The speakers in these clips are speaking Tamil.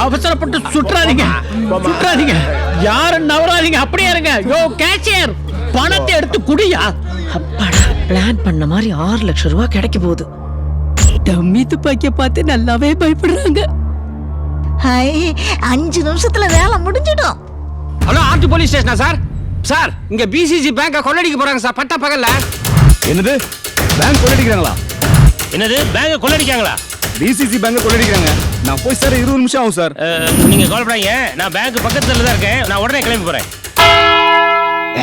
அவசரப்பட்டு சுற்றாதீங்க. யாரும் நவராதீங்க, அப்படியே இருங்க. யோ கேஷியர், பணத்தை எடுத்து குடியா. அப்பாடா, பிளான் பண்ண மாதிரி 6 லட்சம் ரூபாய் கிடைக்க போகுது. டம்மி துப்பாக்கிய பார்த்து நல்லாவே பயப்படுறாங்க. 5 நிமிஷத்துல வேலை முடிஞ்சிடும். ஹலோ, ஆர்டி போலீஸ் ஸ்டேஷனா சார்? சார், இங்க பிசிசி பேங்க கொள்ளடிக்க போறாங்க சார், பட்ட பகல்ல. என்னது, பேங்க் கொள்ளடிக்கிறாங்களா? என்னது, பேங்க கொள்ளடிக்காங்களா? BCG bank கொள்ளடிக்கிறாங்க. நான் போய் சார் 20 நிமிஷம் ஆகும் சார். நீங்க கவலைப்படாதீங்க, நான் பேங்க் பக்கத்துல தான் இருக்கேன். நான் உடனே கிளம்பி போறேன்.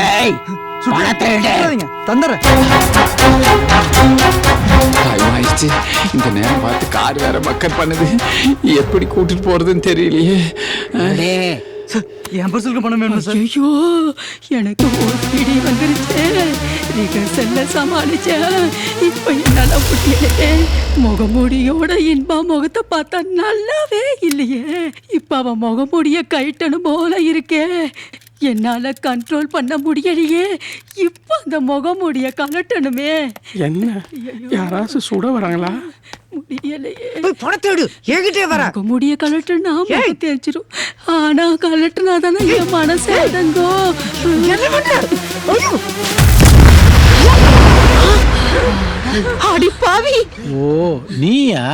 ஏய், பணத்தை எடு. தந்துறேன். ஆயிடுச்சு. இந்த நேரம் பார்த்து கார் வேற மக்கர் பண்ணுது. எப்படி கூட்டிட்டு போறதுன்னு தெரியலையே. என் பர்சலுக்கு பணம் வேணும் சார். ஐயோ, எனக்கு ஓசிடி வந்துருச்சு. ரிகர்சல்ல சமாளிச்சேன். இப்ப என்னால முடியலையே. முகமூடியோட இன்பா முகத்தை பார்த்தா நல்லாவே இல்லையே. இப்ப அவன் முகமூடிய கைட்டணும் போல இருக்கே. என்னால கண்ட்ரோல் பண்ண முடியலையே. இப்ப அந்த முகமூடிய கலட்டணுமே. என்ன, யாராச்சும் சுட வராங்களா? முடியலையே. பணத்தை எடு, என்கிட்டே வர. முகமூடிய கலட்டுனா முகம் தேய்ச்சிரும். ஆனா கலட்டுனா தானே என் மனசு அடங்கோ. அடி பாவி. ஓ, நீயா?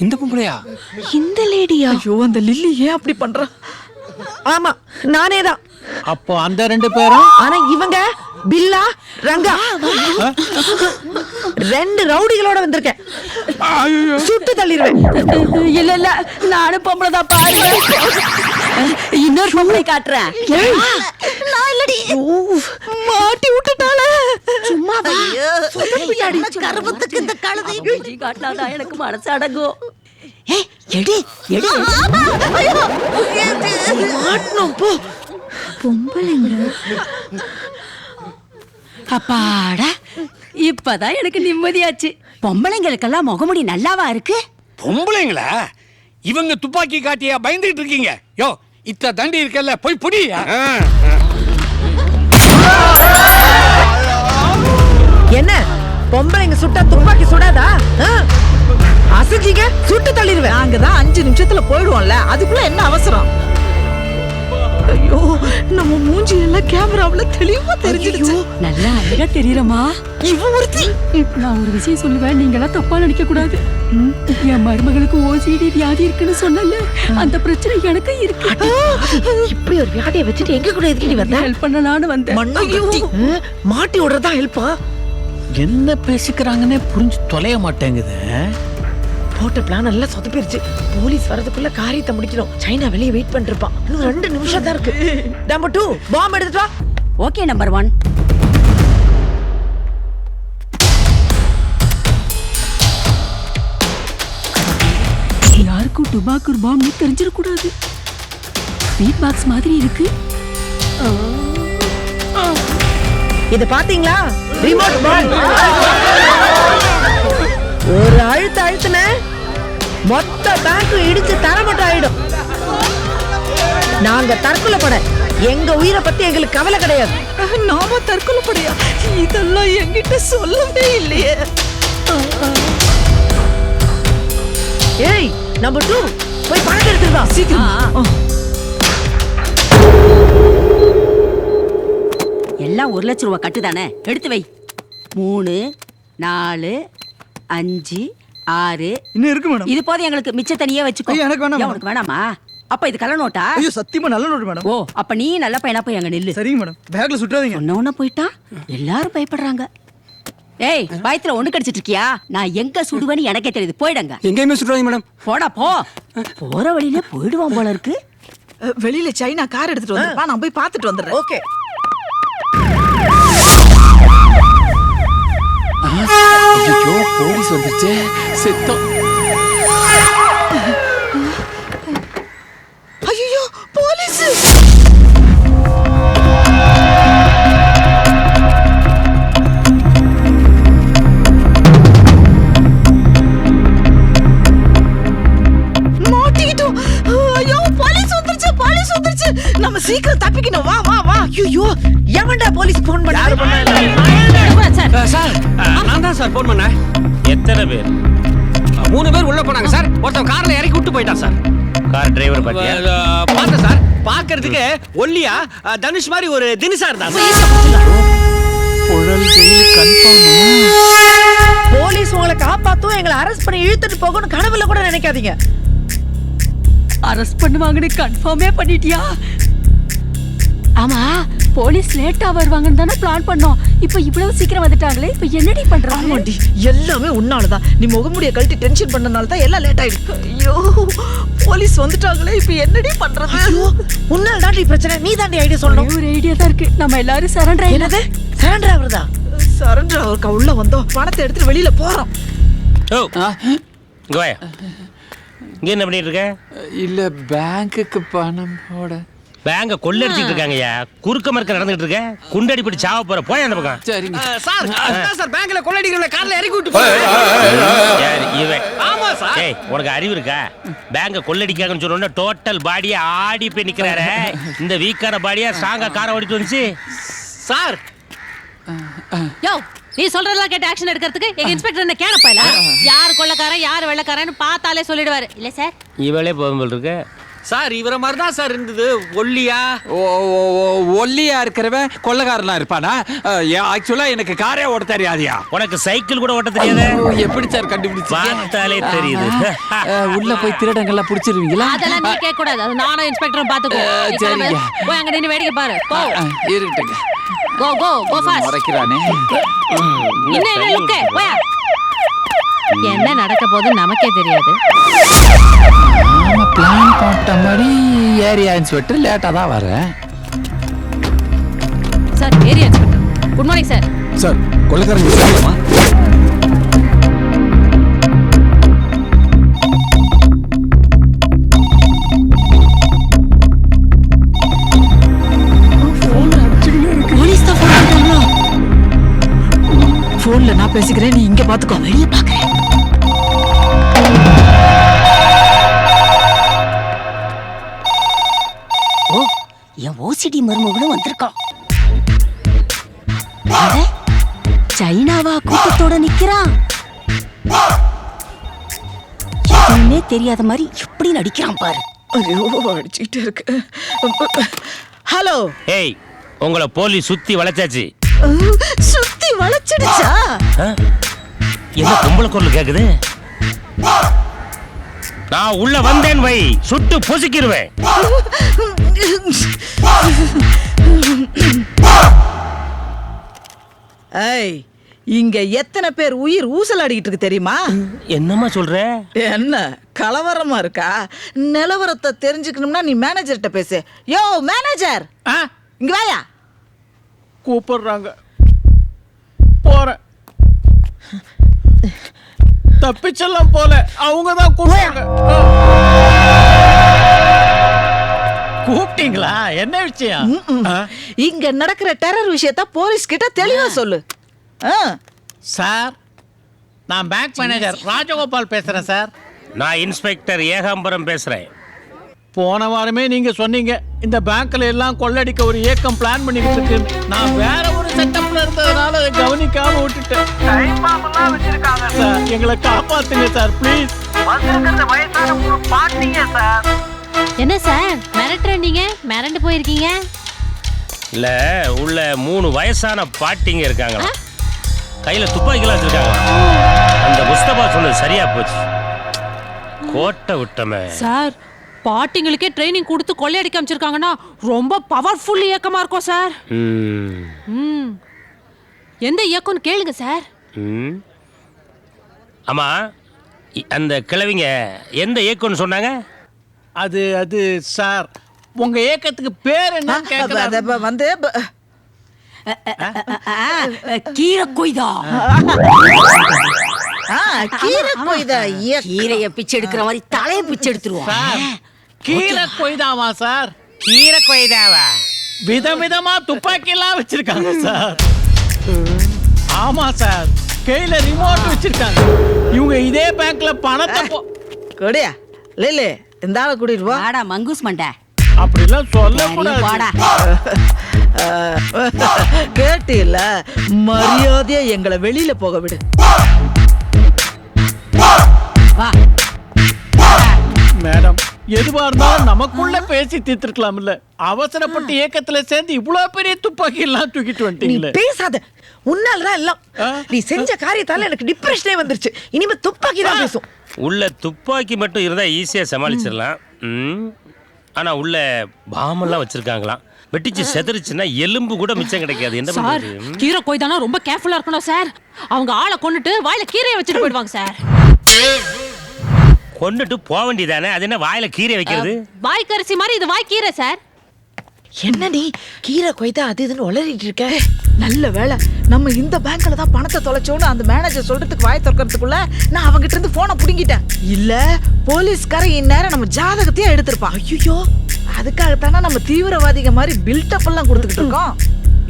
இந்த பொம்பளையா? இந்த லேடியா? ஐயோ, அந்த லில்லி ஏன் அப்படி பண்றா? ஆமா, நானே தான். அப்போ அந்த 2 பேரும்? ஆனா இவங்க பில்லா ரங்கா 2 ரவுடிகளோட வந்திருக்கேன். சுட்டு தள்ளிடுவேன். இல்ல இல்ல, நானும் பொம்பளை தான். பாருங்க, இன்னொரு பொம்பளை காட்டுறேன். நான் இல்லடி, மாட்டி விட்டுட்டால. சும்மா கருமத்துக்கு இந்த கழுதை காட்டினாதான் எனக்கு மனசு அடங்கும். எடி எடி. மாட்டணும் போ. பொம்பளைங்க அப்பாடா, இப்பதான் எனக்கு நிம்மதியாச்சு. பொம்பளைங்களுக்கெல்லாம் முகமுடி நல்லாவா இருக்கு? பொம்பளைங்களா? இவங்க துப்பாக்கி காட்டியா பயந்துட்டு இருக்கீங்க? யோ, இத்த தண்டி இருக்கல்ல, போய் புடி. என்ன, பொம்பளைங்க சுட்டா துப்பாக்கி சுடாதா? அசைச்சிங்க, சுட்டு தள்ளிடுவேன். நாங்க தான் 5 நிமிஷத்துல போயிடுவோம்ல, அதுக்குள்ள என்ன அவசரம்? ஐயோ, நம்ம மூஞ்சி எல்லாம் கேமராவுல தெளிவா தெரிஞ்சிடுச்சு. நல்லா அழகா தெரியறமா. இவ ஒருத்தி. நான் ஒரு விஷயம் சொல்லுவேன், நீங்க எல்லாம் தப்பா நினைக்க கூடாது. என் மருமகளுக்கு ஓசிடி வியாதி இருக்குன்னு சொன்னல, அந்த பிரச்சனை எனக்கு இருக்கு. இப்படி ஒரு வியாதியை வச்சுட்டு எங்க கூட எதுக்கு வந்த? ஹெல்ப் பண்ணலான்னு வந்தேன். மாட்டி விடுறதா ஹெல்ப்பா? என்ன பேசிக்கிறாங்கன்னே புரிஞ்சு தொலைய மாட்டேங்குது. போட்ட பிளான் எல்லாம் சொதப்பிருச்சு. போலீஸ் வரதுக்குள்ள காரியத்தை முடிக்கணும். சைனா வெளியே வெயிட் பண்ணிருப்பான். இன்னும் 2 நிமிஷம் தான் இருக்கு. நம்பர் 2 பாம் எடுத்துட்டு வா. Okay, number 1. யாருக்கும் டுபாக்கூர் பாம்னு தெரிஞ்சிடக்கூடாது. ஸ்வீட் பாக்ஸ் மாதிரி இருக்கு. இத பாத்தீங்களா? Remote bomb. ஒரு அழுத்துன மொத்த பேங்க் இடிச்சு தரமட்டம் ஆயிடும். நாங்க தற்கொலை பட, எங்க உயிரை பத்தி எங்களுக்கு கவலை கிடையாது. நாம தற்கொலை படையா? இதெல்லாம் என்கிட்ட சொல்லவே இல்லையே. ஏய், நம்பர் 2 போய் பணத்தை எடுத்துட்டு வா சீக்கிரம். எல்லாம் 1 லட்சம் ரூபாய் கட்டுதானே, எடுத்து வை. 3 4 5 6. இன்னும் இருக்கு மேடம். இது போதும் எங்களுக்கு. மிச்ச தனியே வச்சுக்கோ. எனக்கு வேணாம். உனக்கு வேணாமா? அப்ப இது கள்ள நோட்டா? ஐயோ, சத்தியமா நல்ல நோட்டு மேடம். ஓ, அப்ப நீ நல்ல பையனா போய் அங்க நில்லு. சரிங்க மேடம். பேக்ல சுட்டாதீங்க. ஒண்ணு போயிட்டா எல்லாரும் பயப்படுறாங்க. ஏய், பயத்துல ஒண்ணு கடிச்சிட்டு இருக்கியா? நான் எங்க சுடுவேன்னு எனக்கே தெரியுது. போயிடுங்க. எங்கேயுமே சுட்டாதீங்க மேடம். போடா போ. போற வழியில போயிடுவான் போல இருக்கு. வெளியில சைனா கார் எடுத்துட்டு வந்திருப்பா. நான் போய் பார்த்துட்டு வந்துடுறேன். ஓகே. ஐயோ, போலீஸ் வந்துருச்சு. செத்தோம். ஐயோ, போலீஸ். மாட்டிக்கிட்டோம். ஐயோ, போலீஸ் வந்துருச்சு, போலீஸ் வந்துருச்சு. நம்ம சீக்கிரம் தப்பிக்கணும். வா வா வா. ஐயோ, எவன்டா போலீஸ் போன் பண்ணா? சார், நான் தான் சார் போன் பண்ணேன். எத்தனை பேர்? 3 பேர் உள்ள போனாங்க சார். ஒருத்தன் கார்ல இறக்கி விட்டு போயிட்டான் சார். கார் டிரைவர் பாத்தியா? பார்த்தேன் சார். பார்க்கிறதுக்கு ஒல்லியா தனுஷ் மாதிரி ஒரு தினுசா இருந்தாங்க. புழல் ஜெயில் கன்ஃபார்மா? போலீஸ் உங்களை காப்பாத்தும், எங்களை அரெஸ்ட் பண்ணி இழுத்துட்டு போகணும் கனவுல கூட நினைக்காதீங்க. அரெஸ்ட் பண்ணுவாங்கன்னு கன்ஃபார்மே பண்ணிட்டியா? ஆமா, போலீஸ் லேட்டா வருவாங்கன்னு தானே பிளான் பண்ணோம். இப்போ இவ்வளவு சீக்கிரம் வந்துட்டாங்களே, இப்போ என்னடி பண்றாங்க? ஆமாண்டி, எல்லாமே உன்னாலதான். நீ முகமுடிய கழட்டி டென்ஷன் பண்ணனால தான் எல்லாம் லேட் ஆயிடுச்சு. ஐயோ, போலீஸ் வந்துட்டாங்களே, இப்போ என்னடி பண்றது? ஐயோ, உன்னால தாண்டி பிரச்சனை. நீ தாண்டி ஐடியா சொல்லணும். ஒரு ஐடியா தான் இருக்கு. நம்ம எல்லாரும் சரண்டர். என்னது சரண்டர் ஆகுறதா? சரண்டர் ஆகுறக்கா? உள்ள வந்தோம், பணத்தை எடுத்துட்டு வெளியில போறோம். ஓ இங்க வாயா. இங்க என்ன பண்ணிட்டு இருக்க? இல்ல பேங்க்குக்கு பணம் போட. பேங்க கொள்ளடிச்சிட்டு இருக்காங்கய்யா. குறுக்க மறுக்க நடந்துட்டு இருக்க. குண்டடி போட்டு சாவ போற. போய் அந்த பக்கம். சரிங்க சார், அதான் சார் பேங்க்ல கொள்ளடிக்கிறவங்கள கார்ல இறக்கி விட்டு யாரு இவன்? ஆமா சார். ஏய், உனக்கு அறிவு இருக்கா? பேங்க கொள்ளடிக்காங்கன்னு சொன்ன டோட்டல் பாடியா ஆடி போய் நிக்கிறாரு. இந்த வீக்கான பாடியா ஸ்ட்ராங்கா காரை ஓடிட்டு வந்துச்சு சார். யோ, நீ சொல்றதெல்லாம் கேட்டு ஆக்ஷன் எடுக்கிறதுக்கு எங்க இன்ஸ்பெக்டர் என்ன கேனப்பையில? யார் கொள்ளக்காரன் யார் வெள்ளக்காரன்னு பார்த்தாலே சொல்லிடுவாரு. இல்ல சார், இவளே போதும் போல் இருக்கு. சார் இவர மாதிரி தான் சார் இருந்தது. ஒல்லியா ஒல்லியா இருக்கிறவன் கொள்ளக்காரனா இருப்பானா? ஆக்சுவலா எனக்கு காரே ஓட்ட தெரியாதியா? உனக்கு சைக்கிள் கூட ஓட்ட தெரியாது. எப்படி சார் கண்டுபிடிச்சீங்க? பார்த்தாலே தெரியுது. உள்ள போய் திருடங்கள்லாம் பிடிச்சிருவீங்களா? அதெல்லாம் நீ கேட்க கூடாது. அது நானும் இன்ஸ்பெக்டரும் பாத்துக்கோ. சரிங்க. போய் அங்க நின்னு வேடிக்கை பாரு. போ. இருக்கட்டுங்க. கோ கோ கோ ஃபாஸ்ட். மறைக்கிறானே. என்ன லுக்? போய். என்ன நடக்க போகுது நமக்கே தெரியாது. நாம பிளான் போட்ட மாதிரி ஏரியா இன்ஸ்பெக்டர் லேட்டா தான் வரேன். Sir, area inspector. Good morning sir. Sir கொள்ளைக்காரங்க விசாரிக்கலாமா? போலீஸ் தான் போன் பண்றாங்களா? போன்ல நான் பேசிக்கிறேன், நீ இங்க பாத்துக்கோ. வெளிய பாக்குறேன். ஓ, என் ஓசிடி மருமகளும் வந்திருக்கான். சைனாவா கூட்டத்தோட நிக்கிறான். எதுவுமே தெரியாத மாதிரி எப்படி நடிக்கிறான் பாரு. ஐயோ, அடிச்சுக்கிட்டே இருக்கு. ஹலோ. ஏய், உங்களை போலீஸ் சுத்தி வளைச்சாச்சு. சுத்தி வளைச்சிடுச்சா? என்ன பொம்பளை குரல் கேக்குது? நான் உள்ள வந்தேன் வை, சுட்டு பொசுக்கிடுவேன். ஏய், இங்க எத்தனை பேர் உயிர் ஊசலாடிக்கிட்டு இருக்கு தெரியுமா? என்னம்மா சொல்ற? என்ன கலவரமா இருக்கா? நிலவரத்தை தெரிஞ்சுக்கணும்னா நீ மேனேஜர்கிட்ட பேசு. யோ மேனேஜர், இங்க வாயா. கூப்பிடுறாங்க, போறேன். தப்பிச்செல்லாம் போல, அவங்க தான் கூப்பிடுறாங்க. கூப்பிட்டீங்களா? என்ன விஷயம்? இங்க நடக்கிற டெரர் விஷயத்த போலீஸ் கிட்ட தெளிவா சொல்லு. சார், நான் பேங்க் மேனேஜர் ராஜகோபால் பேசுறேன் சார். நான் இன்ஸ்பெக்டர் ஏகாம்பரம் பேசுறேன். போன வாரமே நீங்க சொன்னீங்க இந்த பேங்க்ல எல்லாம் கொள்ளடிக்க ஒரு ஏக்கம் பிளான் பண்ணிக்கிட்டு இருக்கு. நான் வேற ஒரு செட்டப்ல இருந்ததுனால அதை கவனிக்காம விட்டுட்டேன். சார், எங்களை காப்பாத்துங்க சார், ப்ளீஸ். என்ன சார் மிரட்டுறீங்க? மிரண்டு போயிருக்கீங்க? இல்ல, உள்ள 3 வயசான பாட்டிங்க இருக்காங்களா, கையில துப்பாக்கிலாம் வச்சிருக்காங்க. அந்த முஸ்தபா சொன்னது சரியா போச்சு. கோட்டை விட்டமே சார். பாட்டிங்களுக்கே ட்ரைனிங் கொடுத்து கொள்ளையடிக்க அமைச்சிருக்காங்கன்னா ரொம்ப பவர்ஃபுல் இயக்கமா இருக்கும் சார். எந்த இயக்கம்னு கேளுங்க சார். ஆமா, அந்த கிழவிங்க எந்த இயக்கம்னு சொன்னாங்க? அது சார், உங்க ஏக்கத்துக்கு பேர் என்ன? வந்து கீரை கொய்தா. கீரைய பிச்சை எடுக்கிற மாதிரி தலைய பிச்சை எடுத்துருவோம். கீரை கொய்தாவா சார்? கீரை கொய்தாவா? விதவிதமா துப்பாக்கி எல்லாம் வச்சிருக்காங்க சார். ஆமா சார், கையில ரிமோட் வச்சிருக்காங்க. இவங்க இதே பேங்க்ல பணத்தை கொடியா லேலே இந்த ஆளை கூட்டிட்டு போ. வாடா மங்கூஸ் மண்டை. அப்படிலாம் சொல்லக்கூடாது. வாடா. கேட்டில, மரியாதையா எங்களை வெளியில போக விடு. வா மேடம், எதுவா இருந்தாலும் நமக்குள்ள பேசி தீர்த்திருக்கலாம்ல. அவசரப்பட்டு ஏக்கத்துல சேர்ந்து இவ்வளவு பெரிய துப்பாக்கி எல்லாம் தூக்கிட்டு நீ வந்துட்டீங்களே. பேசாத, உன்னாலதான் எல்லாம். நீ செஞ்ச காரியத்தால எனக்கு டிப்ரெஷனே வந்துருச்சு. இனிமே துப்பாக்கி தான் பேசும். உள்ள துப்பாக்கி மட்டும் இருந்தா ஈஸியா சமாளிச்சிடலாம். ஆனா உள்ள பாமெல்லாம் வச்சிருக்காங்களாம். வெட்டிச்சு செதறிச்சுன்னா எலும்பு கூட மிச்சம் கிடைக்காது. என்ன சார் பண்றது? கீரை கொய்தானா ரொம்ப கேர்ஃபுல்லா இருக்கணும் சார். அவங்க ஆளை கொண்டுட்டு வாயில கீரையை வச்சுட்டு போயிடுவாங்க சார். கொண்டுட்டு போக வேண்டியதானே, அது என்ன வாயில கீரை வைக்கிறது? வாய் கரிசி மாதிரி இது வாய் கீரை சார். என்ன நீ கீரை கொய்தா அது இதுன்னு உளறிட்டு இருக்க? நல்ல வேளை நம்ம இந்த பேங்க்ல தான் பணத்தை தொலைச்சோன்னு அந்த மேனேஜர் சொல்றதுக்கு வாய் திறக்கிறதுக்குள்ள நான் அவங்கிட்ட இருந்து போனை புடுங்கிட்டேன். இல்ல போலீஸ்காரன் இந்நேரம் நம்ம ஜாதகத்தையே எடுத்திருப்பான். ஐயோ, அதுக்காகத்தானே நம்ம தீவிரவாதிக மாதிரி பில்டப் எல்லாம் கொடுத்துக்கிட்டு இருக்கோம்.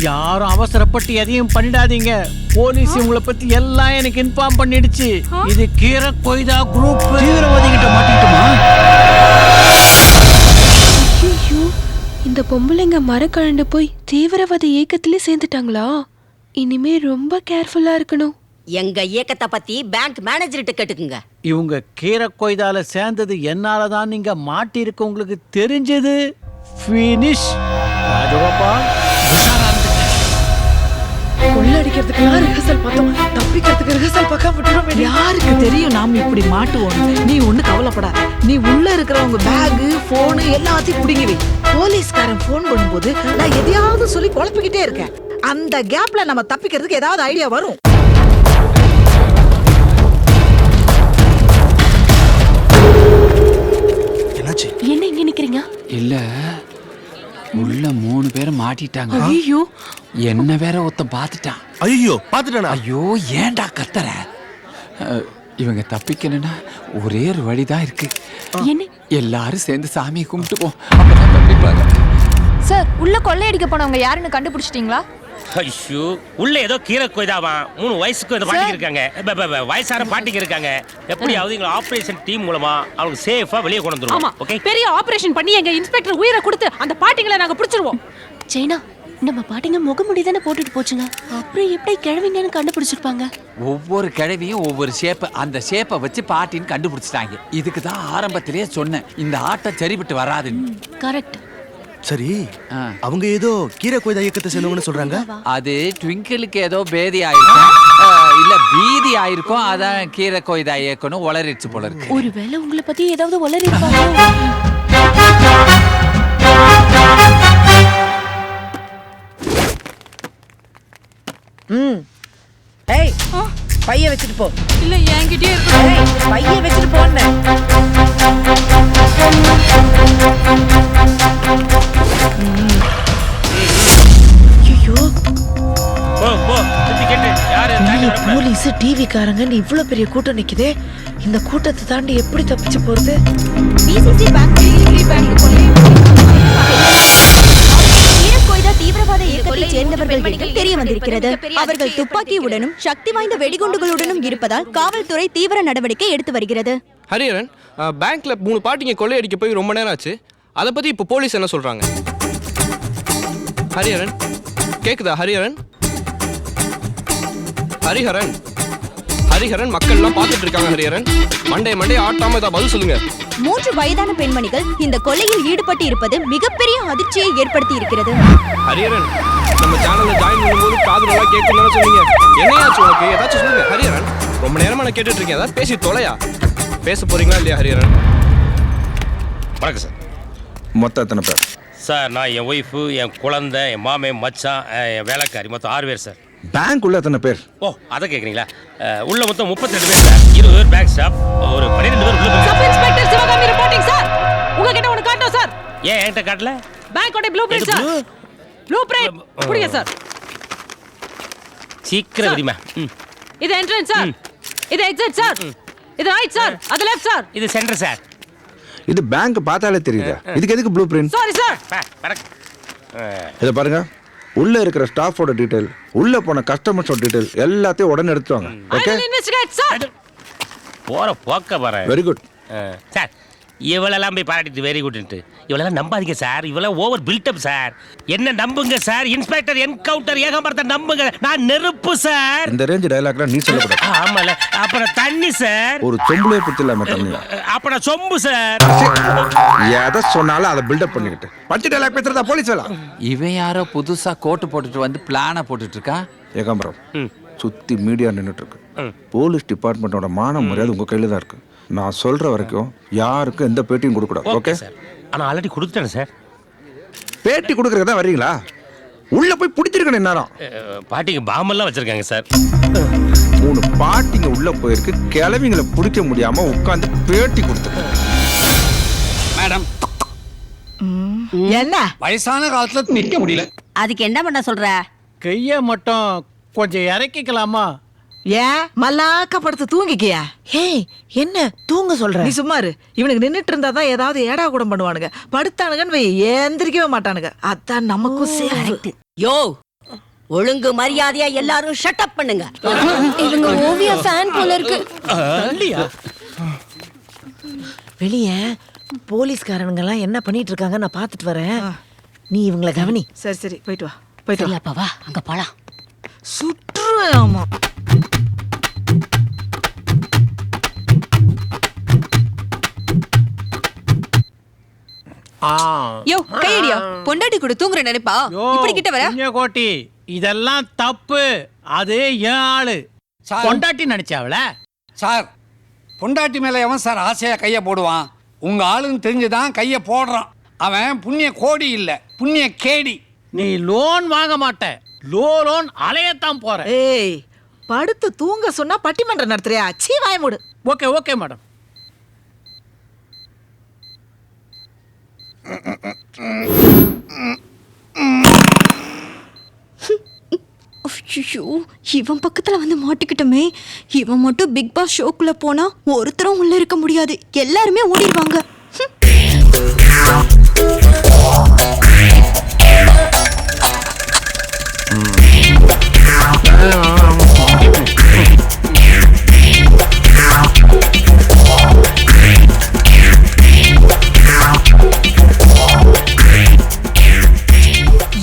யாரும் அவசரப்பட்டு எதையும் பண்ணிடாதீங்க. போலீஸ் உங்களை பத்தி எல்லாம் எனக்கு இன்ஃபார்ம் பண்ணிடுச்சு. இது கீரை கொய்தா குரூப். தீவிரவாதிகிட்ட மாட்டிக்கிட்டோமா? ஐயோ, இந்த பொம்பளைங்க மரக்கழண்டு போய் தீவிரவாத இயக்கத்திலே சேர்ந்துட்டாங்களா? இனிமே ரொம்ப கேர்ஃபுல்லா இருக்கணும். எங்க இயக்கத்தை பத்தி பேங்க் மேனேஜர்கிட்ட கேட்டுக்குங்க. இவங்க கீரை கொய்தால சேர்ந்தது என்னாலதான் நீங்க மாட்டிருக்க உங்களுக்கு தெரிஞ்சது. ஃபினிஷ். ராஜகோபால் கொள்ளடிக்கிறதுக்கு ரிஹர்சல் பார்த்தோம், தப்பிக்கிறதுக்கு ரிஹர்சல் பார்க்காம விட்டுறோம். யாருக்கு தெரியும் நாம இப்படி மாட்டுவோம்? நீ ஒண்ணு கவலைப்படாத. நீ உள்ள இருக்கிறவங்க பேக் போனு எல்லாத்தையும் புடிங்கி வை. போலீஸ்காரன் போன் பண்ணும்போது நான் எதையாவது சொல்லி குழப்பிக்கிட்டே இருக்கேன். அந்த கேப்ல நம்ம தப்பிக்கிறதுக்கு ஏதாவது ஐடியா வரும். என்னாச்சு? என்ன இங்க நிக்கிறீங்க? இல்ல உள்ள 3 பேரை மாட்டிட்டாங்க. ஐயோ, என்ன வேற ஒருத்தன் பார்த்துட்டான். ஐயோ, பாத்துட்டானா? ஐயோ ஏன்டா கத்துற? இவங்க தப்பிக்கணும்னா ஒரே ஒரு வழிதான் இருக்கு. என்ன? எல்லாரும் சேர்ந்து சாமியை கும்பிட்டுப்போம், அப்பதான் தப்பிப்பாங்க. சார், உள்ள கொள்ளையடிக்க போனவங்க யாருன்னு கண்டுபிடிச்சிட்டீங்களா? ஐயோ, உள்ள ஏதோ கீரை கொய்தாவா 3 வயசுக்கு ஏதோ பாட்டிக்கு இருக்காங்க. வயசான பாட்டிக்கு இருக்காங்க. எப்படியாவது எங்க ஆபரேஷன் டீம் மூலமா அவங்க சேஃபா வெளியே கொண்டு ஆமா, வந்துருவோம். ஓகே, பெரிய ஆபரேஷன் பண்ணி எங்க இன்ஸ்பெக்டர் உயிரை கொடுத்து அந்த பாட்டிங்களை நாங்க பிடிச்சிருவோம். ஜெயனா, நம்ம பாட்டிங்க முகமுடி தானே போட்டுட்டு போச்சுங்க. அப்புறம் எப்படி கிழவிங்கன்னு கண்டுபிடிச்சிருப்பாங்க? ஒவ்வொரு கிழவியும் ஒவ்வொரு ஷேப், அந்த ஷேப்பை வச்சு பாட்டின்னு கண்டுபிடிச்சிட்டாங்க. இதுக்கு தான் ஆரம்பத்திலேயே சொன்னேன், இந்த ஆட்டம் சரிபட்டு வராதுன்னு. கரெக்ட். சரி, அவங்க ஏதோ கீரை கொய்தா இயக்கத்தை சேர்ந்தவங்கன்னு சொல்றாங்க. அது ட்விங்கிளுக்கு ஏதோ பேதி ஆயிருக்கும், இல்ல பீதி ஆயிருக்கும். அதான் கீரை கொய்தா இயக்கணும் உளறிடுச்சு போல இருக்கு. ஒருவேளை உங்களை பத்தி ஏதாவது உளறி இருப்பாங்க. ஏய், பைய வச்சுட்டு போ. இல்ல என்கிட்டயே இருக்கு. ஏய், பைய வச்சுட்டு போன்னு. ஐயோ, போ சுத்தி கேட்டு யாரு தாண்டி வரக்கூடாது. போலீஸ் டிவி காரங்க இவ்வளவு பெரிய கூட்டம் நிக்குதே. இந்த கூட்டத்தை தாண்டி எப்படி தப்பிச்சு போறது? பிசிசி பேங்க் கொய்தா தீவிரவாத இயக்கத்தைச் சேர்ந்தவர்கள் என்று தெரிய வந்திருக்கிறது. அவர்கள் துப்பாக்கியுடனும் சக்தி வாய்ந்த வெடிகுண்டுகளுடனும் இருப்பதால் காவல்துறை தீவிர நடவடிக்கை எடுத்து வருகிறது. ஹரிஹரன், பேங்க்ல 3 பாட்டிங்க கொள்ளையடிக்க போய் ரொம்ப நேரம் ஆச்சு. அதை பத்தி இப்போ போலீஸ் என்ன சொல்றாங்க? ஹரிஹரன், கேக்குதா? ஹரிஹரன், ஹரிஹரன், ஹரிஹரன், மக்கள் எல்லாம் பார்த்துட்டு இருக்காங்க. ஹரிஹரன், மண்டே ஆட்டாம இதை பதில் சொல்லுங்க. 3 வயதான பெண்மணிகள் இந்த கொலையில் ஈடுபட்டு இருப்பது மிகப்பெரிய அதிர்ச்சியை ஏற்படுத்தி இருக்கிறது. ஹரிஹரன், நம்ம சேனல்ல ஜாயின் பண்ணும்போது காது நல்லா கேட்கணும்னு சொன்னீங்க. என்னையாச்சு உனக்கு? ஏதாச்சும் சொல்லுங்க. ஹரிஹரன், ரொம்ப நேரமா நான் கேட்டுட்டு இருக்கேன். ஏதாவது பேசி தொலையா. பேச போறீங்களா இல்லையா? ஹரிஹரன், வணக்கம் சார். மொத்தம் எத்தனை பேர் சார்? நான் என் ஒய்ஃபு, என் குழந்தை, என் மாமே, மச்சான், என் வேலைக்காரி, மொத்தம் 6 பேர் சார். பேங்க் உள்ள எத்தனை பேர்? ஓ, அதை கேட்குறீங்களா? உள்ள மொத்தம் 32 பேர் சார். 20 பேர் பேங்க் ஸ்டாஃப், ஒரு 12 பேர் உள்ள. Sub inspector Sivakami reporting sir. உங்ககிட்ட ஒன்னு காட்டணும் சார். ஏன் என்கிட்ட காட்டல? பேங்கோட blueprint sir. Blueprint புடிங்க சார். சீக்கிரம் விதிமா. இது என்ட்ரன்ஸ் சார். இது எக்ஸிட் சார். இது ரைட் சார். அது லெஃப்ட் சார். இது சென்டர் சார். இது பேங்க் பார்த்தாலே தெரியுதா? இதுக்கு எதுக்கு ப்ளூ பிரிண்ட்? Sorry sir. இதை பாருங்க, உள்ள இருக்கிற ஸ்டாஃபோட டீடைல், உள்ள போன கஸ்டமர்ஸோட டீடைல் எல்லாத்தையும் உடனே எடுத்துவாங்க. ஐ ஓகே, வில் இன்வெஸ்டிகேட் சார். போற போக்க பாரு. Very good. சார், இவளெல்லாம் போய் பாராட்டிட்டு வெரி குட்ன்ட்டு இவளெல்லாம் நம்பாதீங்க சார், இவளெல்லாம் ஓவர் பில்டப் சார். என்ன நம்புங்க சார், இன்ஸ்பெக்டர் என்கவுண்டர் ஏகாம்பரத்தை நம்புங்க, நான் நெருப்பு சார். இந்த ரேஞ்ச் டயலாக்லாம் நீ சொல்லக்கூடாது. ஆமால, அப்புறம் தண்ணி சார், ஒரு சொம்புலே பத்திலாம தண்ணி. அப்புறம் சொம்பு சார். எதை சொன்னாலும் அதை பில்டப் பண்ணிக்கிட்டு பஞ்சு டயலாக் பேசுறதா போலீஸ் வேலை. இவன் யாரோ புதுசா கோட்டு போட்டுட்டு வந்து பிளான போட்டுட்டு இருக்கா. ஏகாம்பரம், சுத்தி மீடியா நின்றுட்டு இருக்கு. போலீஸ் டிபார்ட்மெண்டோட மான மரியாதை உங்க கையில தான் இருக்கு. நான் சொல்ற வரைக்கும் யாருக்கும் எந்த பேட்டியும் கொடுக்கூடாது. ஓகே சார், ஆனா ஆல்ரெடி கொடுத்துட்டேன் சார். பேட்டி கொடுக்கறதுக்கு தான் வர்றீங்களா? உள்ள போய் பிடிச்சிருக்கணும் நேரம். பாட்டிக்கு பாம்பெல்லாம் வச்சிருக்காங்க சார். 3 பாட்டிங்க உள்ள போயிருக்கு, கிளவிங்களை பிடிக்க முடியாம உட்காந்து பேட்டி கொடுத்துருக்கேன். மேடம், என்ன வயசான காலத்துல நிக்க முடியல. அதுக்கு என்ன பண்ண சொல்ற? கைய மட்டும் கொஞ்சம் இறக்கிக்கலாமா? ஏன் மல்லாக்க படுத்து தூங்கிக்கியா? ஹே, என்ன தூங்க சொல்ற? நீ சும்மா இரு. இவனுக்கு நின்னுட்டு இருந்தாதான் ஏதாவது ஏடா கூட பண்ணுவானுங்க. படுத்தானுங்கன்னு வை, ஏந்திரிக்கவே மாட்டானுங்க. அதான் நமக்கும் சேஃப். யோ, ஒழுங்கு மரியாதையா எல்லாரும் ஷட் அப் பண்ணுங்க. இவங்க ஓவியா ஃபேன் போல இருக்கு. வெளியே போலீஸ்காரனுங்க எல்லாம் என்ன பண்ணிட்டு இருக்காங்க நான் பாத்துட்டு வரேன். நீ இவங்கள கவனி. சரி சரி, போயிட்டு வா, போயிட்டு வா. அப்பா வா, அங்க போலாம். சுற்றுவேன். ஆமா, யோ கையடியா, பொண்டாட்டி கூட தூங்குற நினைப்பா இப்படி கிட்ட வர? கோட்டி, இதெல்லாம் தப்பு. அது ஏன் ஆளு சார். பொண்டாட்டி நினைச்சாவல சார், பொண்டாட்டி மேல எவன் சார் ஆசையா கைய போடுவான்? உங்க ஆளுன்னு தெரிஞ்சுதான் கைய போடுறான். அவன் புண்ணிய கோடி இல்ல, புண்ணிய கேடி. நீ லோன் வாங்க மாட்ட, லோன் அலையத்தான் போற. ஏய், படுத்து தூங்க சொன்னா பட்டிமன்றம் நடத்துறியா? சீ, வாய மூடு. Okay okay madam. ஐயோ, இவன் பக்கத்துல வந்து மாட்டிக்கிட்டோமே. இவன் மட்டும் பிக் பாஸ் ஷோக்குள்ள போனா ஒருத்தரும் உள்ள இருக்க முடியாது, எல்லாருமே ஓடிடுவாங்க.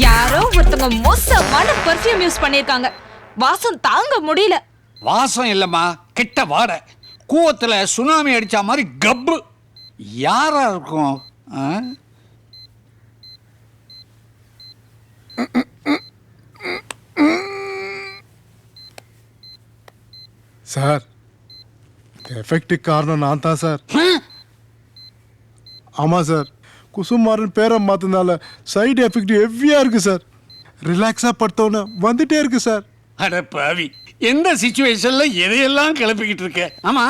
யாரோ ஒருத்தங்க மோசமான பெர்ஃப்யூம் யூஸ் பண்ணிருக்காங்க. வாசம் தாங்க முடியல. வாசம் இல்லம்மா, கிட்ட வாட. கூவத்துல சுனாமி அடிச்ச மாதிரி கப்பு. யாரா இருக்கும்? சார், எஃபெக்ட்டுக்கு காரணம் நான் தான் சார். ஆமாம் சார், குசுமாரன் பேரை மாத்தினால சைடு எஃபெக்ட் ஹெவியா இருக்கு சார். ரிலாக்ஸா படுத்தோன்னு வந்துட்டே இருக்கு சார். அட பாவி, எந்த சிச்சுவேஷன்ல எதையெல்லாம் கிளப்பிக்கிட்டு இருக்க? ஆமா,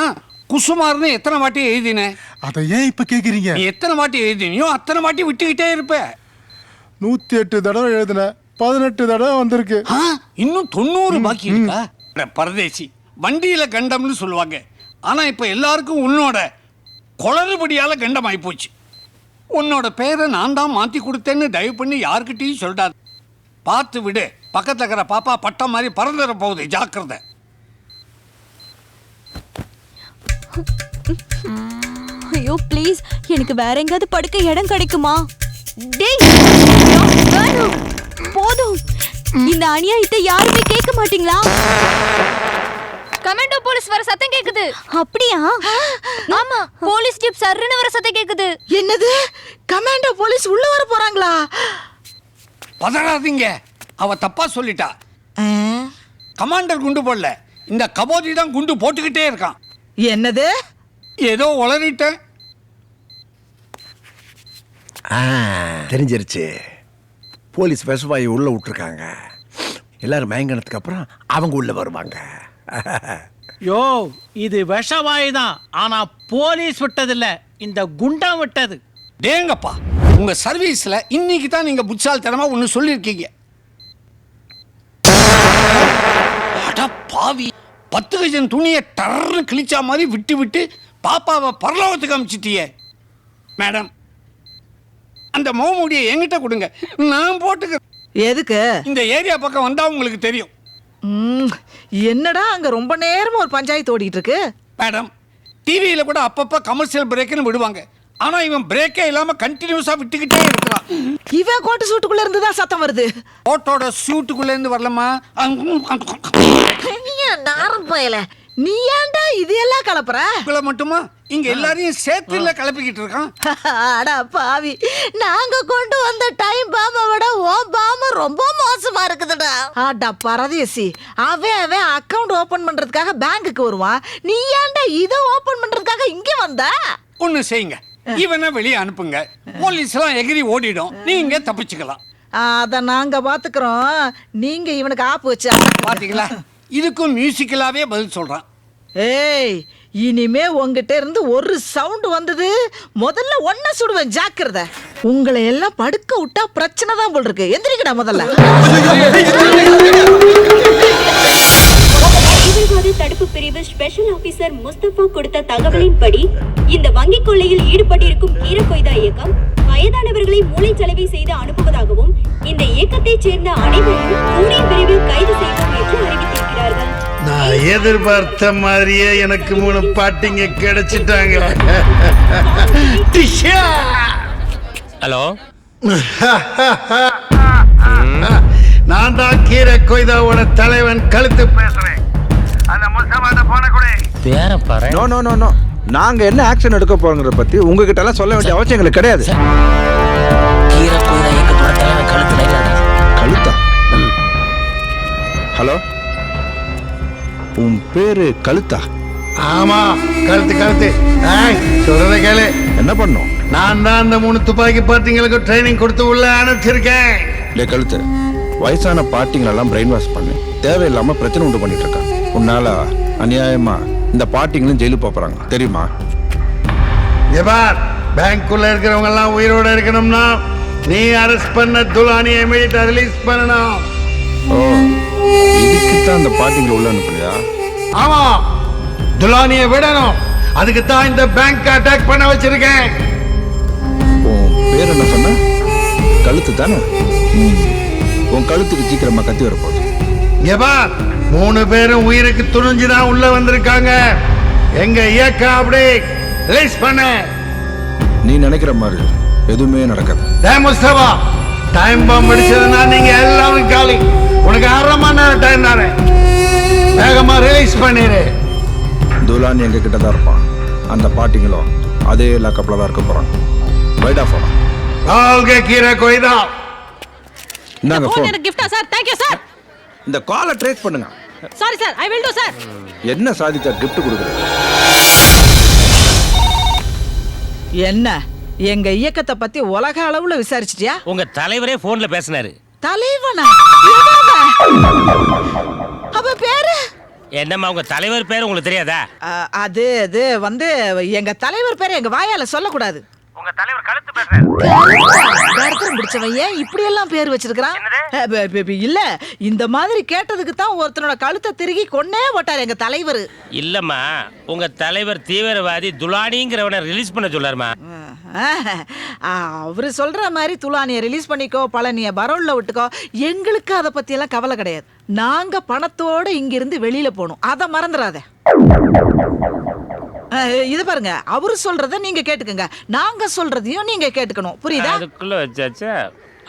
குசுமார்னு எத்தனை வாட்டி எழுதின? அதை ஏன் இப்ப கேக்குறீங்க? நீ எத்தனை வாட்டி எழுதினியோ அத்தனை வாட்டி விட்டுக்கிட்டே இருப்ப. 108 தடவை எழுதின, 18 தடவை வந்திருக்கு. இன்னும் 90 பாக்கி இருக்கா? அட பரதேசி, வண்டியில கண்டம்னு சொல்லுவாங்க. ஆனா இப்ப எல்லாருக்கும் உன்னோட குளறுபடியால கண்டம் ஆயிப்போச்சு. உன்னோட பேரை நான் தான் மாத்தி கொடுத்தேன்னு தயவு பண்ணி யாருக்கிட்டையும் சொல்லிட்டாரு. பார்த்து விடு, பக்கத்துல இருக்கிற பாப்பா பட்டம் மாதிரி பறந்துட போகுது, ஜாக்கிரதை. ஐயோ ப்ளீஸ், எனக்கு வேற எங்காவது படுக்க இடம் கிடைக்குமா? டேய், போதும். இந்த அநியாயத்தை யாருமே கேட்க மாட்டீங்களா? கமாண்டோ போலீஸ் வர சத்தம் கேக்குது. அப்படியா? ஆமா, போலீஸ் ஜீப் சர்ன்னு வர சத்தம் கேக்குது. என்னது? கமாண்டோ போலீஸ் உள்ள வர போறாங்களா? பதறாதீங்க, அவ தப்பா சொல்லிட்டா. கமாண்டர் குண்டு போடல, இந்த கபோதி தான் குண்டு போட்டுக்கிட்டே இருக்கான். என்னது? ஏதோ உளறிட்டேன். தெரிஞ்சிருச்சு. போலீஸ் விஷவாயு உள்ள விட்டுருக்காங்க. எல்லாரும் மயங்கினதுக்கு அப்புறம் அவங்க உள்ள வருவாங்க. யோ, இது விஷவாயு தான், ஆனா போலீஸ் விட்டதில்ல, இந்த குண்டம் விட்டது. டேங்கப்பா, உங்க சர்வீஸ்ல இன்னைக்கு தான் நீங்க புட்சால்தனமா ஒன்னு சொல்லிருக்கீங்க. அட பாவி, 10 கஜன் துணியை டர்னு கிழிச்சா மாதிரி விட்டு விட்டு பாப்பாவை பரலோகத்துக்கு அமிச்சிட்டியே. மேடம், அந்த மோமுடியை என்கிட்ட கொடுங்க, நான் போட்டுக்கிறேன். எதுக்கு? இந்த ஏரியா பக்கம் வந்தா உங்களுக்கு தெரியும். என்னடா அங்க ரொம்ப நேரமா ஒரு பஞ்சாயத்து ஓடிட்டு இருக்கு? மேடம், டிவியில கூட அப்பப்ப கமர்ஷியல் பிரேக்னு விடுவாங்க. ஆனா இவன் பிரேக்கே இல்லாம கண்டினியூஸா விட்டுக்கிட்டே இருக்கிறான். இவன் கோட்டு சூட்டுக்குள்ள இருந்து தான் சத்தம் வருது. கோட்டோட சூட்டுக்குள்ள இருந்து வரலமா? நாரம் பயல, நீ ஏன்டா இதெல்லாம் கலப்புற? மட்டுமா இங்க எல்லாரையும் சேர்த்து இல்ல கலப்பிக்கிட்டு இருக்கான். அட பாவி, நாங்க கொண்டு வந்த டைம் பாம்ப விட ஓ பாம்ப ரொம்ப மோசமா இருக்குதுடா. அட பரதேசி, அவன் அக்கவுண்ட் ஓபன் பண்றதுக்காக பேங்க்குக்கு வருவான். நீ ஏன்டா இத ஓபன் பண்றதுக்காக இங்க வந்த? ஒண்ணு செய்யுங்க, இவனை வெளியே அனுப்புங்க. போலீஸ் எல்லாம் எகிரி ஓடிடும், நீங்க தப்பிச்சுக்கலாம். அத நாங்க பாத்துக்கிறோம். நீங்க இவனுக்கு ஆப்பு வச்சா பாத்தீங்களா? இதுக்கும் மியூசிக்கலாவே பதில் சொல்றான். ஏய், இனிமே உங்ககிட்ட இருந்து ஒரு சவுண்ட் வந்தது முதல்ல ஒன்ன சுடுவேன், ஜாக்கிரதை. உங்களை எல்லாம் படுக்க விட்டா பிரச்சனை தான் போல் இருக்கு. எந்திரிக்கடா முதல்ல. தீவிரவாத தடுப்பு பிரிவு ஸ்பெஷல் ஆபீசர் முஸ்தபா கொடுத்த தகவலின்படி இந்த வங்கி கொள்ளையில் ஈடுபட்டிருக்கும் கீரகொய்தா இயக்கம் வயதானவர்களை மூளைச்சலவை செய்து அனுப்புவதாகவும் இந்த இயக்கத்தைச் சேர்ந்த அனைவரையும் கூடிய விரைவில் கைது செய்வோம் என்று அறிவித்திருக்கிறார்கள். நான் எதிர்பார்த்த மாதிரியே எனக்கு 3 பாட்டிங்க கிடைச்சிட்டாங்க. ஹலோ, நான் தான் கீரை கொய்தாவோட தலைவன் கழுத்து பேசுறேன். அந்த முஸ்தபாட்ட போன கூட பேர பாரு. நோ நோ நோ நோ, நாங்க என்ன ஆக்ஷன் எடுக்க போறோங்கறத பத்தி உங்ககிட்ட எல்லாம் சொல்ல வேண்டிய அவசியம் எங்களுக்கு கிடையாது. கீரை கொய்தா இயக்கத்தோட தலைவன் கழுத்தா? ஹலோ, உன் பேரு கழுத்தா? ஆமா, கழுத்து. சொல்றத கேளு. என்ன பண்ணும்? நான் தான் அந்த 3 துப்பாக்கி பாட்டிங்களுக்கு ட்ரைனிங் கொடுத்து உள்ள அனுப்பிச்சிருக்கேன். டே கழுத்து, வயசான பாட்டிங்களெல்லாம் பிரெயின் வாஷ் பண்ணி தேவையில்லாம பிரச்சனை உண்டு பண்ணிட்டு இருக்கான். உன்னால அநியாயமா இந்த பாட்டிங்களும் ஜெயிலுக்கு போறாங்க, தெரியுமா? ஜபார், பேங்க்குள்ள இருக்கிறவங்க எல்லாம் உயிரோட இருக்கணும்னா நீ அரெஸ்ட் பண்ண துலானியை இமிடியேட்டா ரிலீஸ் பண்ணணும். ஓ, இதுக்கு தான் அந்த பாட்டிங்களை உள்ள அனுப்பலையா? ஆமா, துலானியை விடணும். அதுக்கு தான் இந்த பேங்க் அட்டாக் பண்ண வச்சிருக்கேன். உன் பேர் என்ன சொன்ன? கழுத்து தானே? உன் கழுத்துக்கு சீக்கிரமா கத்தி வரப்போகுது. ஜபார், 3 பேரும் உயிருக்கு துணிஞ்சுதான் உள்ள வந்திருக்காங்க. எங்க இயக்கம் அப்படி ரிலீஸ் பண்ண. நீ நினைக்கிற மாதிரி எதுவுமே நடக்காது. டேய் முஸ்தபா, டைம் பாம்பு அடிச்சதுன்னா நீங்க எல்லாரும் காலி. உனக்கு 1/2 மணி நேரம் டைம் தானே, வேகமா ரிலீஸ் பண்ணிடு. துலானி எங்க கிட்ட தான் இருப்பான். அந்த பாட்டிங்களும் அதே லாக்கப்ல தான் இருக்க போறாங்க. வைடா போலாம். ஓகே கீரை கொய்தா, இந்தாங்க போன் போன். எனக்கு gift-ஆ சார்? Thank you sir. இந்த காலை ட்ரேஸ் பண்ணுங்க. Sorry sir, I will do sir. என்ன சாதிச்சா கிஃப்ட் கொடுக்குறேன்? என்ன, எங்க இயக்கத்தை பத்தி உலக அளவுல விசாரிச்சிட்டியா? உங்க தலைவரே போன்ல பேசினாரு. தலைவனா? அப்ப பேரு என்னம்மா, உங்க தலைவர் பேரு உங்களுக்கு தெரியாதா? அது வந்து எங்க தலைவர் பேரை எங்க வாயால சொல்லக்கூடாது. உங்க தலைவர் கழுத்து பேசுறாரு. கருத்தம் பிடிச்சவன் ஏன் இப்படி எல்லாம் பேர் வச்சிருக்கான்? இல்ல, இந்த மாதிரி கேட்டதுக்கு தான் ஒருத்தனோட கழுத்தை திருகி கொன்னே போட்டார் எங்க தலைவர். இல்லம்மா, உங்க தலைவர் தீவிரவாதி துலானிங்கிறவனை ரிலீஸ் பண்ண சொல்லாருமா. அவரு சொல்ற மாதிரி துலானிய ரிலீஸ் பண்ணிக்கோ, பழனிய பரோல்ல விட்டுக்கோ, எங்களுக்கு அதை பத்தி எல்லாம் கவலை கிடையாது. நாங்க பணத்தோட இங்கிருந்து வெளியில போகணும், அதை மறந்துடாத. இது பாருங்க, அவரு சொல்றத நீங்க கேட்டுக்கங்க, நாங்க சொல்றதையும் நீங்க கேட்டுக்கணும், புரியுதா? அதுக்குள்ள வச்சாச்சா?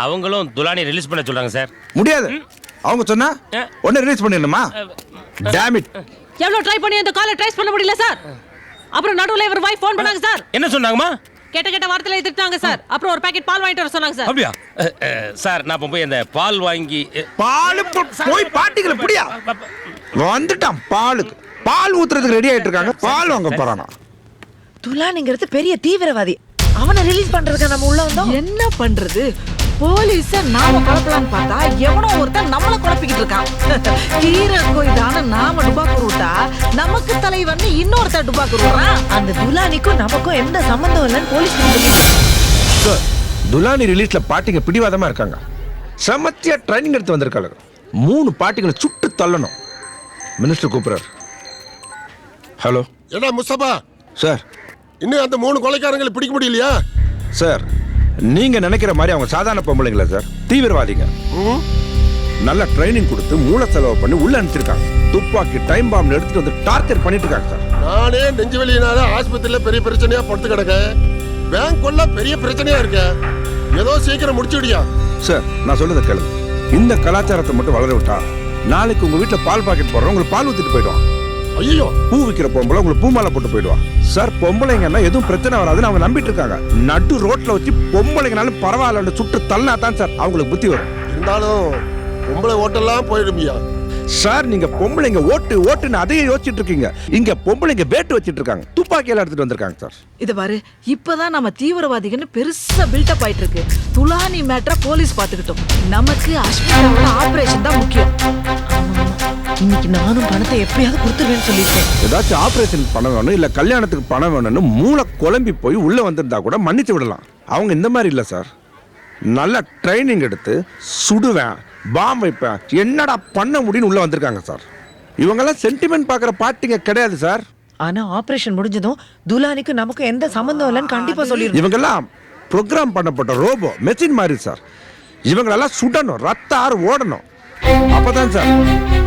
அவங்களும் துலானி ரிலீஸ் பண்ண சொல்றாங்க சார். முடியாது. அவங்க சொன்னா உடனே ரிலீஸ் பண்ணிடணுமா? Damn it. எவ்வளவு ட்ரை பண்ணி அந்த காலை ட்ரேஸ் பண்ண முடியல சார். அப்புறம் நடுவுல இவர் வைஃப் ஃபோன் பண்ணாங்க சார். என்ன சொன்னாங்கம்மா? கேட்ட வார்த்தையில திட்டாங்க சார். அப்புறம் ஒரு பாக்கெட் பால் வாங்கிட்டு வர சொன்னாங்க சார். அப்படியா? சார், நான் போய் அந்த பால் வாங்கி போய் பாட்டிகளை புடியா வந்துட்டான். பால் ஊத்துறதுக்கு ரெடி ஆயிட்டு இருக்காங்க. பால் வாங்க போறானா? துலானிங்கிறது பெரிய தீவிரவாதி. அவனை ரிலீஸ் பண்றதுக்கு நம்ம உள்ள வந்தோம். என்ன பண்றது? போலீஸ நாம குழப்பலான்னு பார்த்தா எவனோ ஒருத்தன் நம்மள குழப்பிக்கிட்டு இருக்கான். கீரை கொய்தான நாம டுபாக்கூர் விட்டா நமக்கு தலைவன் இன்னொருத்தன் டுபாக்கூர் விடுறான். அந்த துலானிக்கும் நமக்கும் எந்த சம்பந்தம் இல்லைன்னு போலீஸ் தெரியும். துலானி ரிலீஸ்ல பாட்டிங்க பிடிவாதமா இருக்காங்க. சமத்தியா ட்ரைனிங் எடுத்து வந்திருக்காங்க. 3 பாட்டிகளை சுட்டு தள்ளணும். மினிஸ்டர் கூப்பிடுறாரு. ஹலோ. ஏடா முஸ்தபா சார், இன்னும் அந்த 3 கொலைக்காரங்களை பிடிக்க முடியலையா? சார், நீங்க நினைக்கிற மாதிரி அவங்க சாதாரண பொம்பளைங்களா சார்? தீவிரவாதிங்க. நல்ல ட்ரைனிங் கொடுத்து மூளை செலவு பண்ணி உள்ள அனுப்பிச்சிருக்காங்க. துப்பாக்கி டைம் பாம்பு எடுத்துட்டு வந்து டார்ச்சர் பண்ணிட்டு இருக்காங்க சார். நானே நெஞ்சு வலியினால ஆஸ்பத்திரியில பெரிய பிரச்சனையா படுத்து கிடக்கேன். பேங்க் கொள்ள பெரிய பிரச்சனையா இருக்கு. ஏதோ சீக்கிரம் முடிச்சுடியா. சார் நான் சொல்றதை கேளுங்க. இந்த கலாச்சாரத்தை மட்டும் வளர விட்டா நாளைக்கு உங்க வீட்டுல பால் பாக்கெட் போடுறோம் உங்களுக்கு பால் ஊத்திட்டு போயிடுவான். ஐயோ, பூ விற்கிற பொம்பளை உங்களுக்கு பூமாலை போட்டு போயிடுவான். சார் பொம்பளைங்கன்னா எதுவும் பிரச்சனை வராதுன்னு அவங்க நம்பிட்டு இருக்காங்க. நடு ரோட்ல வச்சு பொம்பளைங்கனாலும் பரவாயில்லன்னு சுட்டு தள்ளா தான் சார் அவங்களுக்கு புத்தி வரும். இருந்தாலும் பொம்பளை ஓட்டெல்லாம் போயிடுமியா. சார் நீங்க பொம்பளைங்க ஓட்டு ஓட்டுன்னு அதையே யோசிச்சுட்டு இருக்கீங்க. இங்க பொம்பளைங்க பேட்டு வச்சிட்டு இருக்காங்க. துப்பாக்கியெல்லாம் எடுத்துட்டு வந்திருக்காங்க சார். இது பாரு, இப்பதான் நம்ம தீவிரவாதிகள்னு பெருசா பில்டப் ஆயிட்டு இருக்கு. துலானி மேட்டரை போலீஸ் பாத்துக்கிட்டோம். நமக்கு அஸ்மிதாவோட ஆபரேஷன் தான் முக்கியம். இன்னைக்கு நானும் பணத்தை எப்படியாவது கொடுத்துருவேன்னு சொல்லியிருக்கேன். ஏதாச்சும் ஆபரேஷன் பணம் வேணும் இல்ல கல்யாணத்துக்கு பணம் வேணும்னு மூளை குழம்பி போய் உள்ள வந்திருந்தா கூட மன்னிச்சு விடலாம். அவங்க இந்த மாதிரி இல்ல சார். நல்ல ட்ரைனிங் எடுத்து சுடுவேன், பாம் வைப்பேன், என்னடா பண்ண முடியும்னு உள்ள வந்திருக்காங்க சார். இவங்கெல்லாம் சென்டிமெண்ட் பாக்குற பார்ட்டிங்க கிடையாது சார். ஆனா ஆபரேஷன் முடிஞ்சதும் துலானிக்கு நமக்கு எந்த சம்பந்தம் இல்லைன்னு கண்டிப்பா சொல்லிருக்கோம். இவங்கெல்லாம் ப்ரோக்ராம் பண்ணப்பட்ட ரோபோ மெஷின் மாதிரி சார். இவங்களெல்லாம் சுடணும், ரத்த ஆறு ஓடணும். அப்பதான் சார்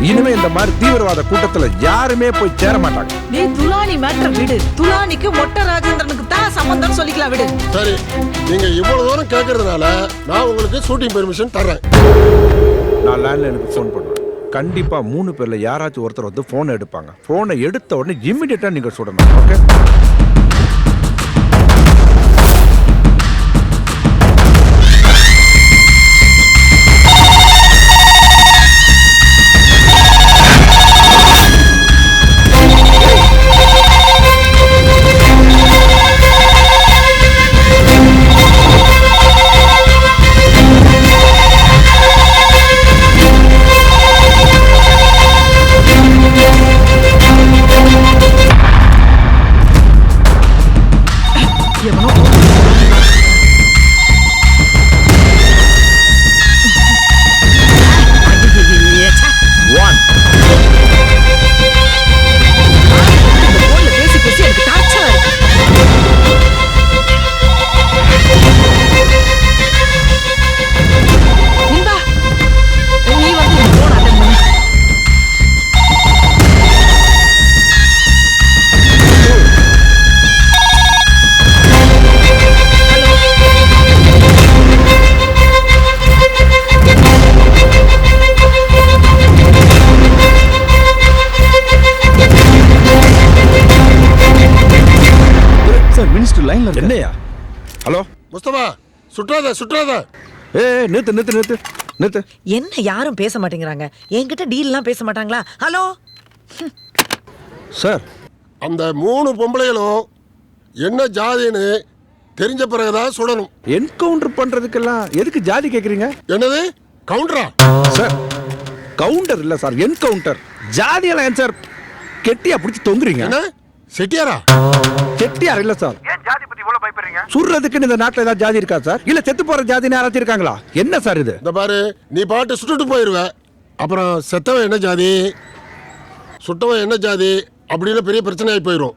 இனிமே இந்த மாதிரி தீவிரவாத கூட்டத்துல யாருமே போய் சேர மாட்டாங்க. நீ துலானி மேட்டர் விடு. துலானிக்கு மொட்டை ராஜேந்திரனுக்கு தான் சம்பந்தம் சொல்லிக்கலாம் விடு. சரி, நீங்க இவ்வளவு தூரம் கேட்கறதுனால நான் உங்களுக்கு ஷூட்டிங் பெர்மிஷன் தர்றேன். நான் லேண்ட்லைனுக்கு ஃபோன் பண்ணுவேன். கண்டிப்பா 3 பேர்ல யாராச்சும் ஒருத்தர் வந்து போன் எடுப்பாங்க. போனை எடுத்த உடனே இமிடியேட்டா நீங்க சுடணும். ஓகே? என்னையா? ஹலோ முஸ்தபா, சுற்றாத சுற்றாத. நிறுத்து நிறுத்து நிறுத்து நிறுத்து. என்ன யாரும் பேச மாட்டேங்கிறாங்க? என்கிட்ட டீல்லாம் பேச மாட்டாங்களா? ஹலோ சார், அந்த 3 பொம்பளைகளும் என்ன ஜாதின்னு தெரிஞ்ச பிறகுதான் சுடணும். என்கவுண்டர் பண்றதுக்கெல்லாம் எதுக்கு ஜாதி கேக்குறீங்க? என்னது கவுண்டரா? சார் கவுண்டர் இல்ல சார், என்கவுண்டர். ஜாதியெல்லாம் ஏன் சார் கெட்டியா பிடிச்சி தொங்குறீங்க? என்ன செட்டியாரா? செட்டியார் இல்ல சார். ஏன் ஜாதி பத்தி இவ்வளவு பயப்படுறீங்க? சுடுறதுக்கு இந்த நாட்டுல ஏதாவது ஜாதி இருக்கா சார்? இல்ல செத்து போற ஜாதின்னு யாராச்சும் இருக்காங்களா? என்ன சார் இது? இந்த பாரு, நீ பாட்டு சுட்டுட்டு போயிருவ. அப்புறம் செத்தவன் என்ன ஜாதி, சுட்டவன் என்ன ஜாதி அப்படின்னு பெரிய பிரச்சனையாகி போயிடும்.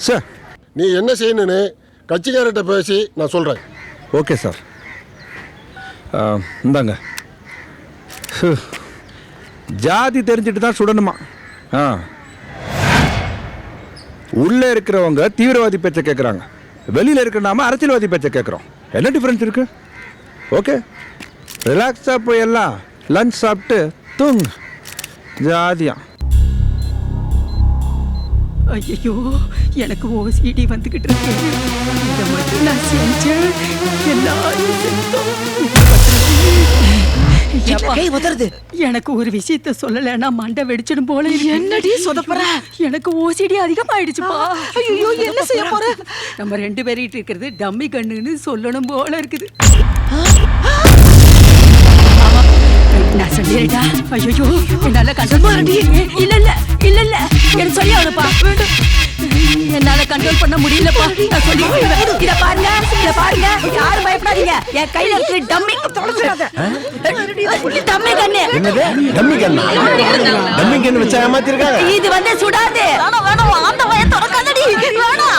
சார் நீ என்ன செய்யணும்னு கட்சிக்காரர்கிட்ட பேசி நான் சொல்றேன். Okay sir. இந்தாங்க. ஜாதி தெரிஞ்சுட்டு தான் சுடணுமா? உள்ள இருக்கிறவங்க தீவிரவாதி பேச்சை கேட்குறாங்க, வெளியில இருக்கிற நாம அரசியல்வாதி பேச்சை கேட்குறோம். என்ன டிஃபரன்ஸ் இருக்கு? ஓகே, ரிலாக்ஸா போய் எல்லாம் லஞ்ச் சாப்பிட்டு தூங்க. ஜாதியா? ஐயோ, எனக்கு ஓசிடி வந்துகிட்டு இருக்கு. இதை மட்டும் நான் செஞ்சேன், எல்லாரும் செத்தோம். எனக்கு ஒரு விஷயத்த சொல்லலைன்னா மண்டை வெடிச்சிடும் போல. என்னடி சொதப்புற? எனக்கு ஓசிடி அதிகமாயிடுச்சுப்பா. ஐயோ, என்ன செய்ய போற? நம்ம 2 பேரிட்டு இருக்கிறது டம்மி கண்ணுன்னு சொல்லணும் போல இருக்குது. நான் சொல்லிடுடா. ஐயோ, என்னால கண்ட்ரோல் பண்ண முடியல. இல்ல இல்ல இல்ல இல்ல, எனக்கு சொல்லி அவனுப்பா. என்னால கண்ட்ரோல் பண்ண முடியலப்பா. நான் சொல்லி இத பாருங்க, இத பாருங்க, யாரும் பயப்படாதீங்க. என் கையில இருக்கு டம்மி. டம்மி கண்ணு. என்னது டம்மி கண்ணு? டம்மி கண்ணு வச்சா ஏமாத்திருக்காங்க. இது வந்து சுடாது. வேணாம், அந்த வய தொடக்காதடி. வேணாம்,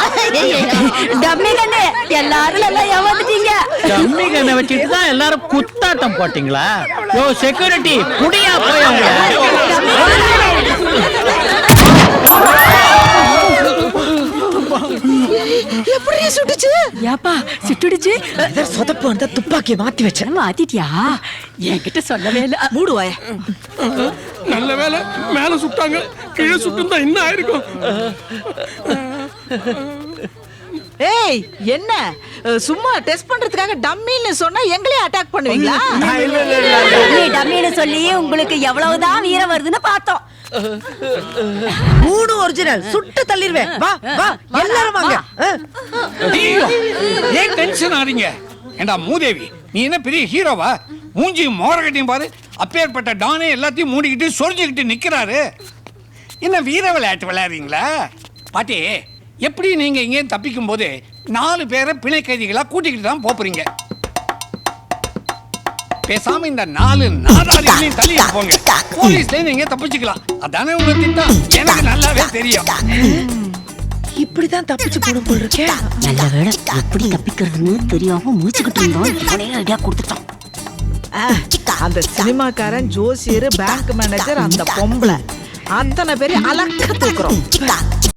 டம்மி கண்ணு. எல்லாரும் நல்லா ஏமாத்திட்டீங்க. டம்மி கண்ணை வச்சுட்டு தான் எல்லாரும் குத்தாட்டம் போட்டீங்களா? யோ செக்யூரிட்டி, குடியா போய் அவங்க. எப்படி சுட்டுச்சு? ஏப்பா சுட்டுடுச்சு. சொதப்பு வந்தா துப்பாக்கியை மாத்தி வச்சேன். மாத்திட்டியா? என்கிட்ட சொல்லவே இல்ல. மூடுவாய. நல்ல வேலை மேல சுட்டாங்க, கீழே சுட்டுந்தா என்ன ஆயிருக்கும்? ஏய் என்ன சும்மா டெஸ்ட் பண்றதுக்காக டம்மின்னு சொன்னா எங்களே அட்டாக் பண்ணுவீங்களா? நீ டம்மின்னு சொல்லி உங்களுக்கு எவ்வளவுதான் வீரம் வருதுன்னு பார்த்தோம். 3 ஒரிஜினல் சுட்டு தள்ளிடுவேன். வா வா எல்லாரும் வாங்க. ஏன் டென்ஷன் ஆறீங்க? ஏண்டா மூதேவி, நீ என்ன பெரிய ஹீரோவா? மூஞ்சியும் மோரகட்டையும் பாரு. அப்பேற்பட்ட டானே எல்லாத்தையும் மூடிக்கிட்டு சொரிஞ்சுக்கிட்டு நிக்கிறாரு. என்ன வீர விளையாட்டு விளையாடுறீங்களா? பாட்டி, எப்படி நீங்க இங்கே தப்பிக்கும் போது 4 பேரை பிணை கைதிகளா கூட்டிக்கிட்டு தான் போறீங்க. பேசாம இந்த 4 நாதாரிகளையும் தள்ளிட்டு போங்க. போலீஸ்ல நீங்க தப்பிச்சுக்கலாம். அதானே உங்க திட்டம். எனக்கு நல்லாவே தெரியும். இப்படிதான் தப்பிச்சு போன போல் இருக்கேன். நல்ல வேளை எப்படி தப்பிக்கிறதுன்னு தெரியாம முடிச்சுக்கிட்டு இருந்தோம். இவனே ஐடியா கொடுத்துட்டான். அந்த சினிமாக்காரன், ஜோசியர், பேங்க் மேனேஜர், அந்த பொம்பளை அத்தனை பேரை அலக்க தூக்குறோம்.